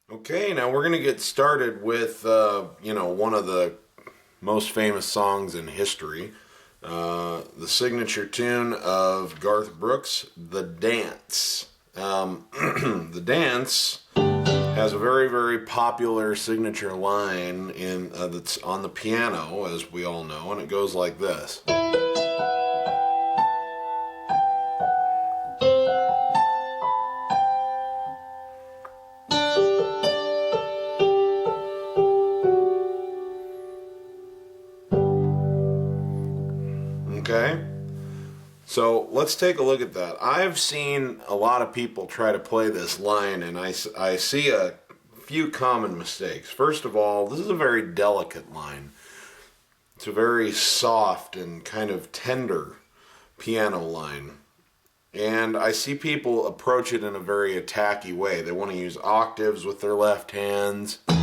Okay, now we're going to get started with, one of the most famous songs in history. The signature tune of Garth Brooks, The Dance. The Dance has a very, very popular signature line that's on the piano, as we all know, and it goes like this. Okay? So let's take a look at that. I've seen a lot of people try to play this line, and I see a few common mistakes. First of all, this is a very delicate line. It's a very soft and kind of tender piano line. And I see people approach it in a very attacky way. They want to use octaves with their left hands. And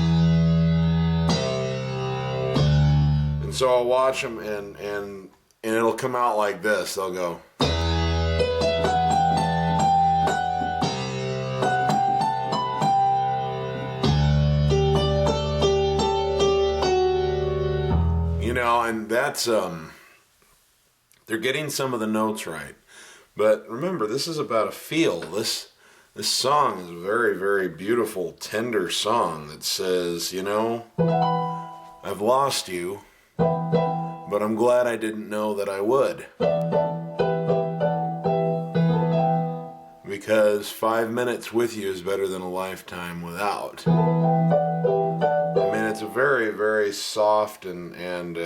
so I'll watch them and it'll come out like this. They'll go. And that's, they're getting some of the notes right. But remember, this is about a feel. This song is a very, very beautiful, tender song that says, I've lost you, but I'm glad I didn't know that I would. Because 5 minutes with you is better than a lifetime without. It's a very, very soft and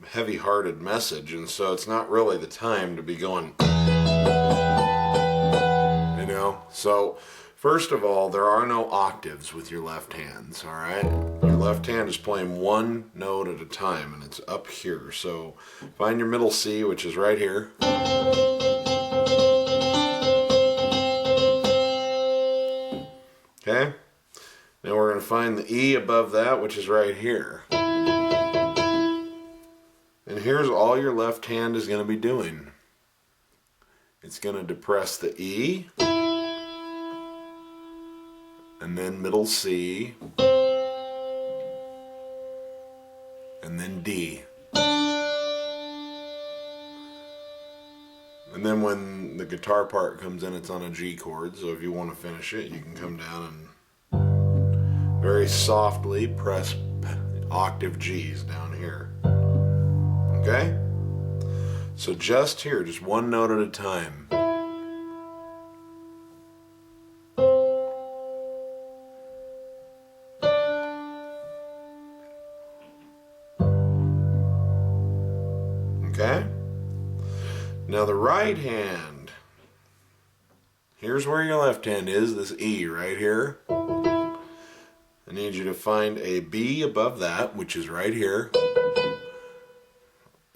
heavy-hearted message, and so it's not really the time to be going, So, first of all, there are no octaves with your left hands, all right? Your left hand is playing one note at a time, and it's up here. So, find your middle C, which is right here. Okay? Now we're going to find the E above that, which is right here. And here's all your left hand is going to be doing. It's going to depress the E, and then middle C, and then D. And then when the guitar part comes in, it's on a G chord, so if you want to finish it, you can come down and very softly press octave G's down here. Okay? So just here, just one note at a time. Okay? Now the right hand, here's where your left hand is, this E right here. I need you to find a B above that, which is right here.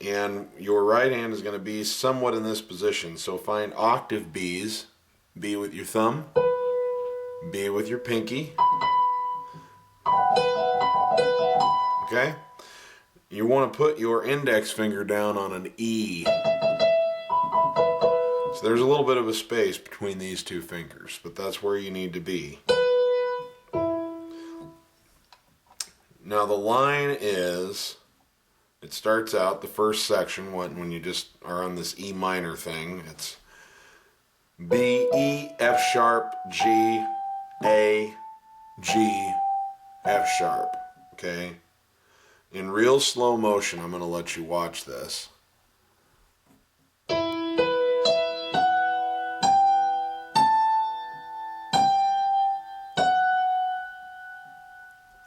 And your right hand is going to be somewhat in this position. So find octave B's. B with your thumb. B with your pinky. Okay? You want to put your index finger down on an E. So there's a little bit of a space between these two fingers, but that's where you need to be. Now the line is, it starts out, the first section, when you just are on this E minor thing, it's B, E, F sharp, G, A, G, F sharp, okay? In real slow motion, I'm going to let you watch this.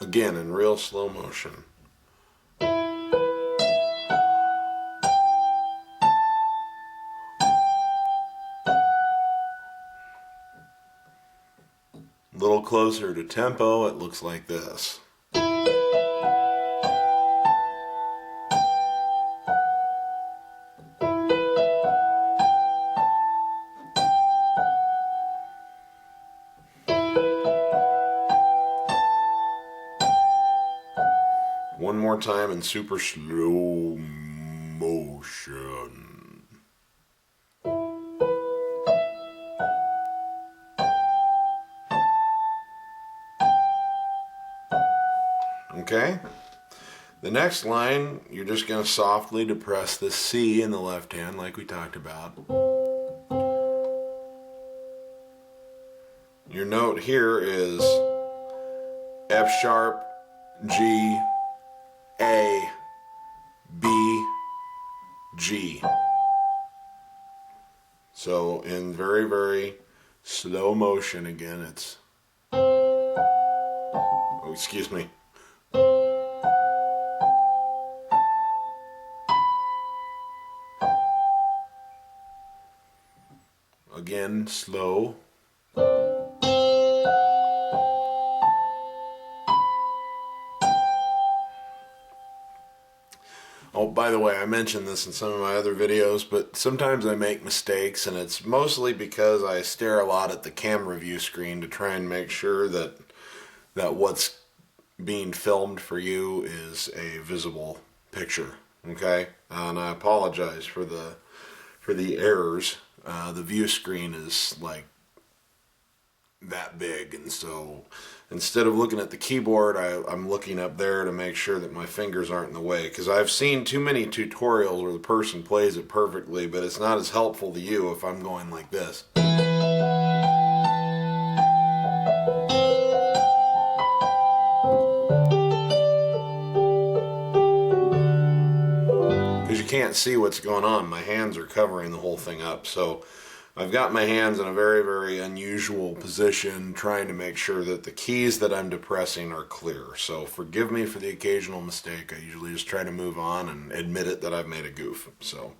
Again, in real slow motion. A little closer to tempo, it looks like this. One more time in super slow motion. Okay? The next line, you're just going to softly depress the C in the left hand like we talked about. Your note here is F sharp, G, A, B, G. So in very, very slow motion again, it's, oh, excuse me. Again, slow. Oh, by the way, I mentioned this in some of my other videos, but sometimes I make mistakes, and it's mostly because I stare a lot at the camera view screen to try and make sure that what's being filmed for you is a visible picture. Okay, and I apologize for the errors. The view screen is like that big, and so instead of looking at the keyboard, I'm looking up there to make sure that my fingers aren't in the way, because I've seen too many tutorials where the person plays it perfectly, but it's not as helpful to you if I'm going like this. Because you can't see what's going on. My hands are covering the whole thing up, so I've got my hands in a very, very unusual position, trying to make sure that the keys that I'm depressing are clear. So forgive me for the occasional mistake. I usually just try to move on and admit it that I've made a goof. So,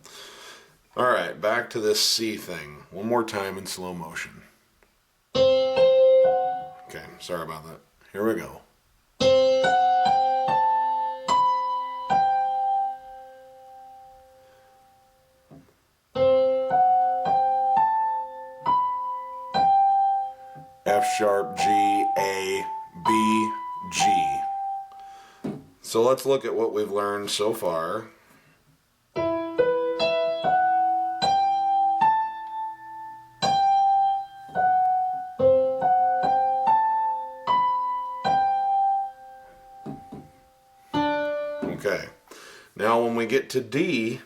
all right, back to this C thing. One more time in slow motion. Okay, sorry about that. Here we go. F sharp, G, A, B, G. So let's look at what we've learned so far. Okay, now when we get to D,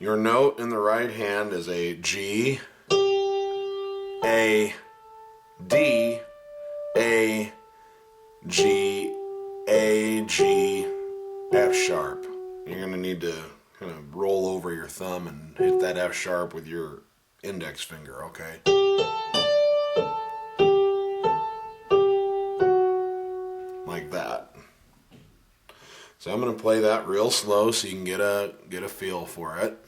your note in the right hand is a G, A, D, A, G, A, G, F sharp. You're going to need to kind of roll over your thumb and hit that F sharp with your index finger, okay? Like that. So I'm going to play that real slow so you can get a feel for it.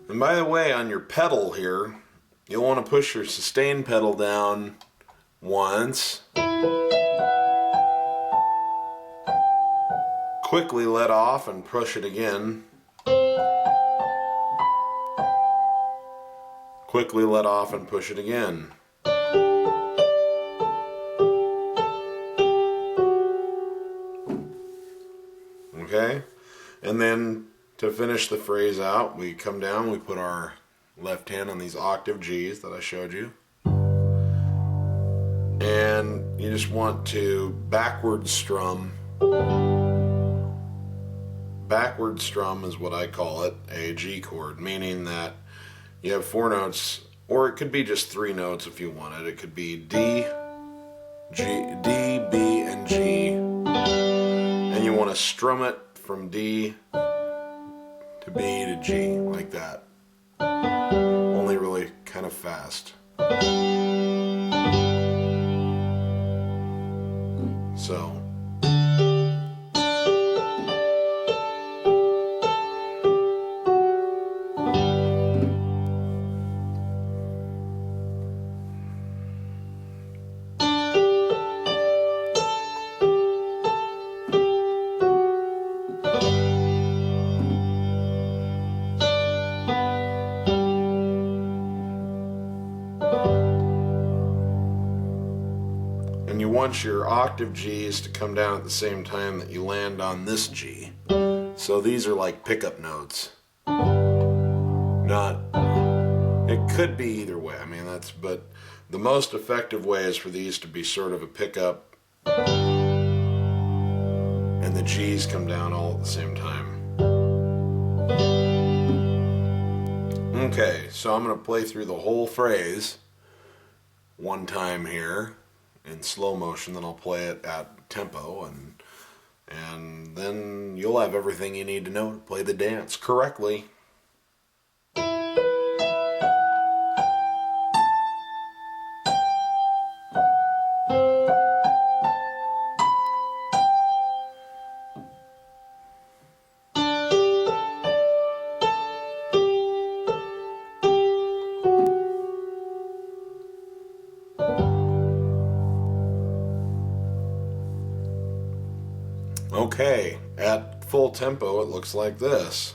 And by the way, on your pedal here, you'll want to push your sustain pedal down once. Quickly let off and push it again. Quickly let off and push it again. Okay? And then to finish the phrase out, we come down, we put our left hand on these octave G's that I showed you. And you just want to backward strum. Backward strum is what I call it, a G chord, meaning that you have 4 notes, or it could be just 3 notes if you wanted. It could be D, G, D, B, and G. And you want to strum it from D to B to G, like that. Only really kind of fast. So. you want your octave G's to come down at the same time that you land on this G. So these are like pickup notes. Not, it could be either way. I mean, but the most effective way is for these to be sort of a pickup and the G's come down all at the same time. Okay, so I'm going to play through the whole phrase one time here in slow motion, then I'll play it at tempo, and then you'll have everything you need to know to play the dance correctly. Okay, at full tempo it looks like this.